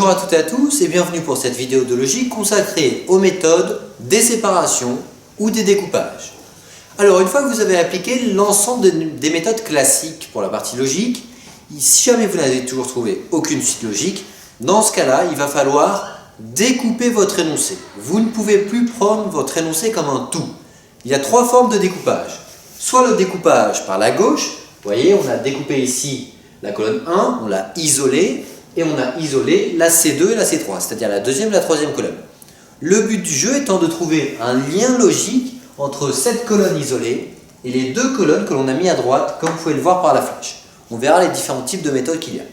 Bonjour à toutes et à tous et bienvenue pour cette vidéo de logique consacrée aux méthodes des séparations ou des découpages. Alors une fois que vous avez appliqué l'ensemble des méthodes classiques pour la partie logique, si jamais vous n'avez toujours trouvé aucune suite logique, dans ce cas-là, il va falloir découper votre énoncé. Vous ne pouvez plus prendre votre énoncé comme un tout. Il y a trois formes de découpage. Soit le découpage par la gauche, vous voyez, on a découpé ici la colonne 1, on l'a isolée, et on a isolé la C2 et la C3, c'est-à-dire la deuxième et la troisième colonne. Le but du jeu étant de trouver un lien logique entre cette colonne isolée et les deux colonnes que l'on a mis à droite, comme vous pouvez le voir par la flèche. On verra les différents types de méthodes qu'il y a.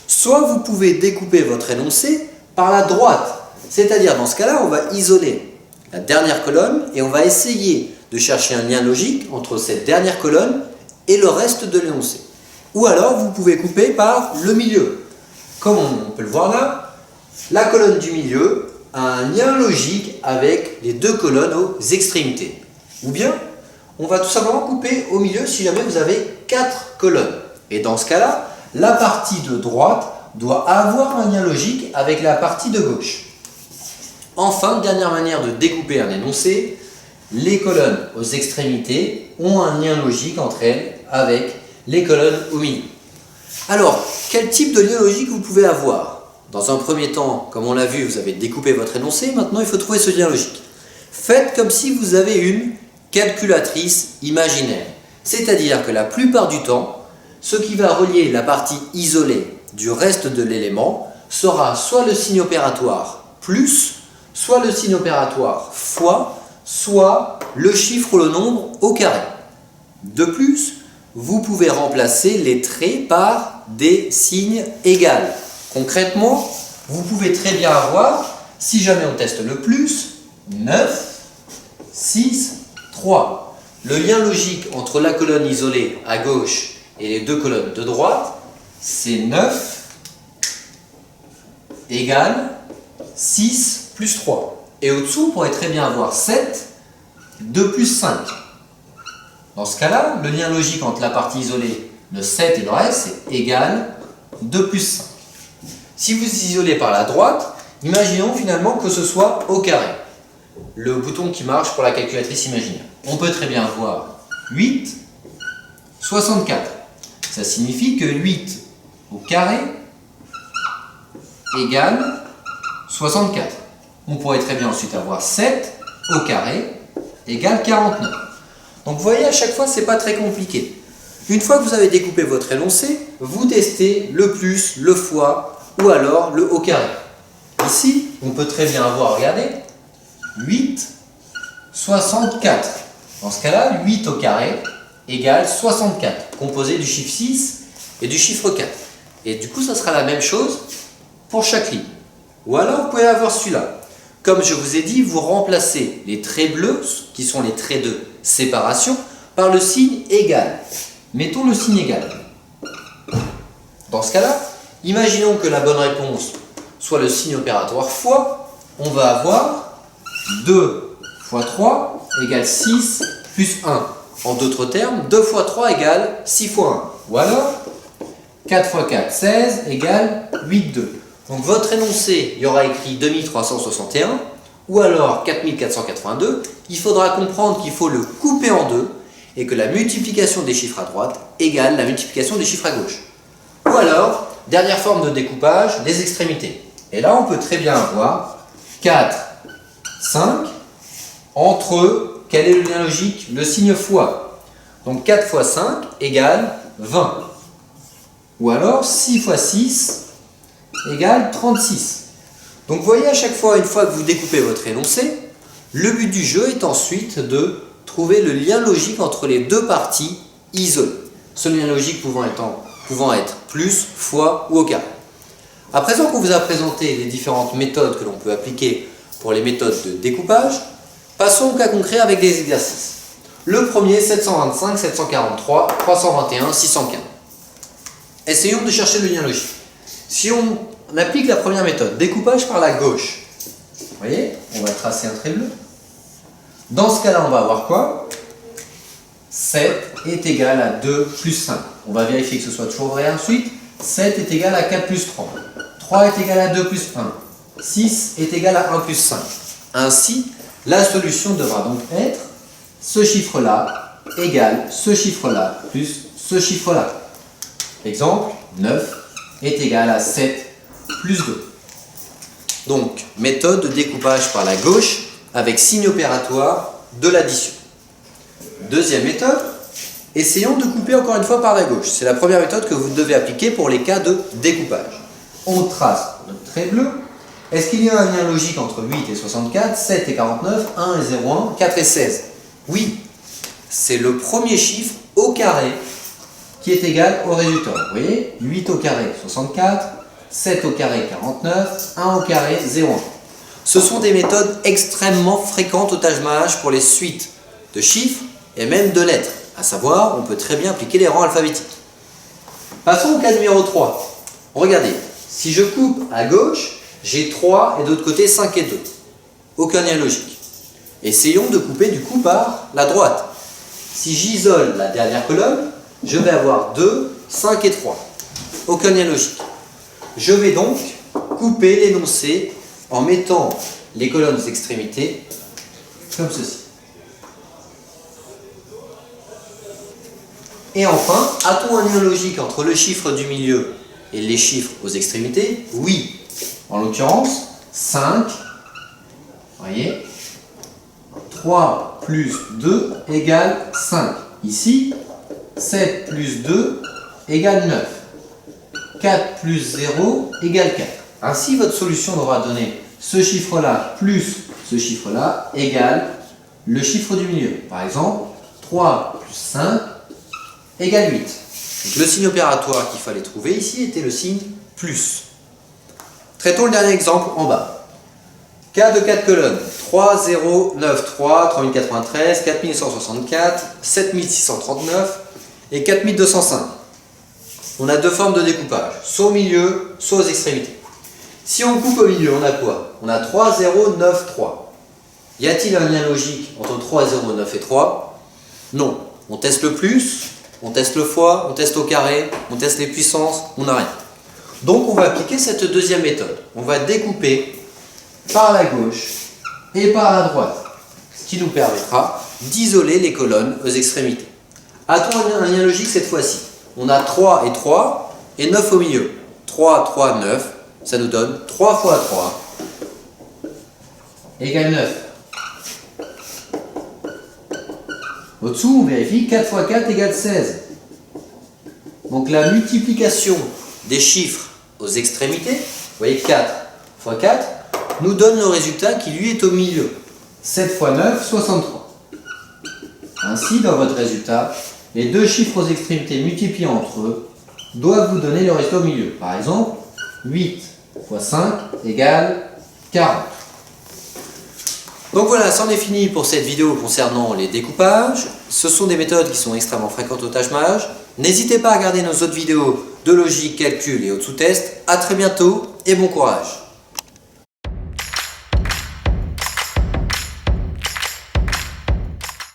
Soit vous pouvez découper votre énoncé par la droite, c'est-à-dire dans ce cas-là, on va isoler la dernière colonne et on va essayer de chercher un lien logique entre cette dernière colonne et le reste de l'énoncé. Ou alors, vous pouvez couper par le milieu. Comme on peut le voir là, la colonne du milieu a un lien logique avec les deux colonnes aux extrémités. Ou bien, on va tout simplement couper au milieu si jamais vous avez 4 colonnes. Et dans ce cas-là, la partie de droite doit avoir un lien logique avec la partie de gauche. Enfin, dernière manière de découper un énoncé, les colonnes aux extrémités ont un lien logique entre elles avec les colonnes au milieu. Alors, quel type de lien logique vous pouvez avoir? Dans un premier temps, comme on l'a vu, vous avez découpé votre énoncé, maintenant il faut trouver ce lien logique. Faites comme si vous avez une calculatrice imaginaire. C'est-à-dire que la plupart du temps, ce qui va relier la partie isolée du reste de l'élément sera soit le signe opératoire plus, soit le signe opératoire fois, soit le chiffre ou le nombre au carré. De plus, vous pouvez remplacer les traits par des signes égaux. Concrètement, vous pouvez très bien avoir, si jamais on teste le plus, 9, 6, 3. Le lien logique entre la colonne isolée à gauche et les deux colonnes de droite, c'est 9 égale 6 plus 3. Et au-dessous, on pourrait très bien avoir 7, 2 plus 5. Dans ce cas-là, le lien logique entre la partie isolée, le 7 et le reste, c'est égal 2 plus 5. Si vous isolez par la droite, imaginons finalement que ce soit au carré. Le bouton qui marche pour la calculatrice imaginaire. On peut très bien voir 8, 64. Ça signifie que 8 au carré égale 64. On pourrait très bien ensuite avoir 7 au carré égale 49. Donc vous voyez, à chaque fois, ce n'est pas très compliqué. Une fois que vous avez découpé votre énoncé, vous testez le plus, le fois ou alors le au carré. Ici, on peut très bien avoir, regardez, 8, 64. Dans ce cas-là, 8 au carré égale 64, composé du chiffre 6 et du chiffre 4. Et du coup, ça sera la même chose pour chaque ligne. Ou alors, vous pouvez avoir celui-là. Comme je vous ai dit, vous remplacez les traits bleus, qui sont les traits de séparation, par le signe égal. Mettons le signe égal. Dans ce cas-là, imaginons que la bonne réponse soit le signe opératoire fois. On va avoir 2 fois 3 égale 6 plus 1. En d'autres termes, 2 fois 3 égale 6 fois 1. Ou alors, 4 fois 4, 16 égale 8, 2. Donc votre énoncé, il y aura écrit 2361 ou alors 4482. Il faudra comprendre qu'il faut le couper en deux et que la multiplication des chiffres à droite égale la multiplication des chiffres à gauche. Ou alors, dernière forme de découpage, les extrémités. Et là, on peut très bien avoir 4, 5. Entre eux, quel est le lien logique? Le signe fois. Donc 4 fois 5 égale 20. Ou alors 6 fois 6 égale 36. Donc vous voyez, à chaque fois, une fois que vous découpez votre énoncé, le but du jeu est ensuite de trouver le lien logique entre les deux parties isolées. Ce lien logique pouvant être plus, fois ou au carré. À présent qu'on vous a présenté les différentes méthodes que l'on peut appliquer pour les méthodes de découpage, passons au cas concret avec des exercices. Le premier, 725, 743, 321, 615. Essayons de chercher le lien logique. Si on applique la première méthode, découpage par la gauche, vous voyez, on va tracer un trait bleu. Dans ce cas-là, on va avoir quoi? 7 est égal à 2 plus 5. On va vérifier que ce soit toujours vrai ensuite. 7 est égal à 4 plus 3. 3 est égal à 2 plus 1. 6 est égal à 1 plus 5. Ainsi, la solution devra donc être ce chiffre-là égale ce chiffre-là plus ce chiffre-là. Exemple, 9 est égal à 7 plus 2. Donc, méthode de découpage par la gauche avec signe opératoire de l'addition. Deuxième méthode, essayons de couper encore une fois par la gauche. C'est la première méthode que vous devez appliquer pour les cas de découpage. On trace notre trait bleu. Est-ce qu'il y a un lien logique entre 8 et 64, 7 et 49, 1 et 0,1, 4 et 16? Oui, c'est le premier chiffre au carré qui est égal au résultat. Vous voyez, 8 au carré, 64, 7 au carré, 49, 1 au carré, 0,1. Ce sont des méthodes extrêmement fréquentes au tâche-ménage pour les suites de chiffres et même de lettres. À savoir, on peut très bien appliquer les rangs alphabétiques. Passons au cas numéro 3. Regardez, si je coupe à gauche, j'ai 3 et de l'autre côté 5 et 2. Aucun lien logique. Essayons de couper du coup par la droite. Si j'isole la dernière colonne, je vais avoir 2, 5 et 3. Aucun lien logique. Je vais donc couper l'énoncé en mettant les colonnes aux extrémités comme ceci. Et enfin, a-t-on un lien logique entre le chiffre du milieu et les chiffres aux extrémités? Oui. En l'occurrence, 5, voyez, 3 plus 2 égale 5. Ici, 7 plus 2 égale 9. 4 plus 0 égale 4. Ainsi, votre solution devra donner ce chiffre-là plus ce chiffre-là égale le chiffre du milieu. Par exemple, 3 plus 5 égale 8. Donc, le signe opératoire qu'il fallait trouver ici était le signe plus. Traitons le dernier exemple en bas. Cas de 4 colonnes. 3, 0, 9, 3, 3093, 4164, 7639 et 4205. On a deux formes de découpage, soit au milieu, soit aux extrémités. Si on coupe au milieu, on a quoi? On a 3, 0, 9, 3. Y a-t-il un lien logique entre 3, 0, 9 et 3? Non. On teste le plus, on teste le fois, on teste au carré, on teste les puissances, on n'a rien. Donc on va appliquer cette deuxième méthode. On va découper par la gauche et par la droite, ce qui nous permettra d'isoler les colonnes aux extrémités. A-t-on un lien logique cette fois-ci? On a 3 et 3 et 9 au milieu. 3, 3, 9, ça nous donne 3 fois 3 égale 9. Au-dessous, on vérifie 4 fois 4 égale 16. Donc la multiplication des chiffres aux extrémités, vous voyez 4 fois 4, nous donne le résultat qui lui est au milieu. 7 fois 9, 63. Ainsi, dans votre résultat, les deux chiffres aux extrémités multipliés entre eux doivent vous donner le résultat au milieu. Par exemple, 8 fois 5 égale 40. Donc voilà, c'en est fini pour cette vidéo concernant les découpages. Ce sont des méthodes qui sont extrêmement fréquentes au tâche-ménage. N'hésitez pas à regarder nos autres vidéos de logique, calcul et autres sous-tests. A très bientôt et bon courage.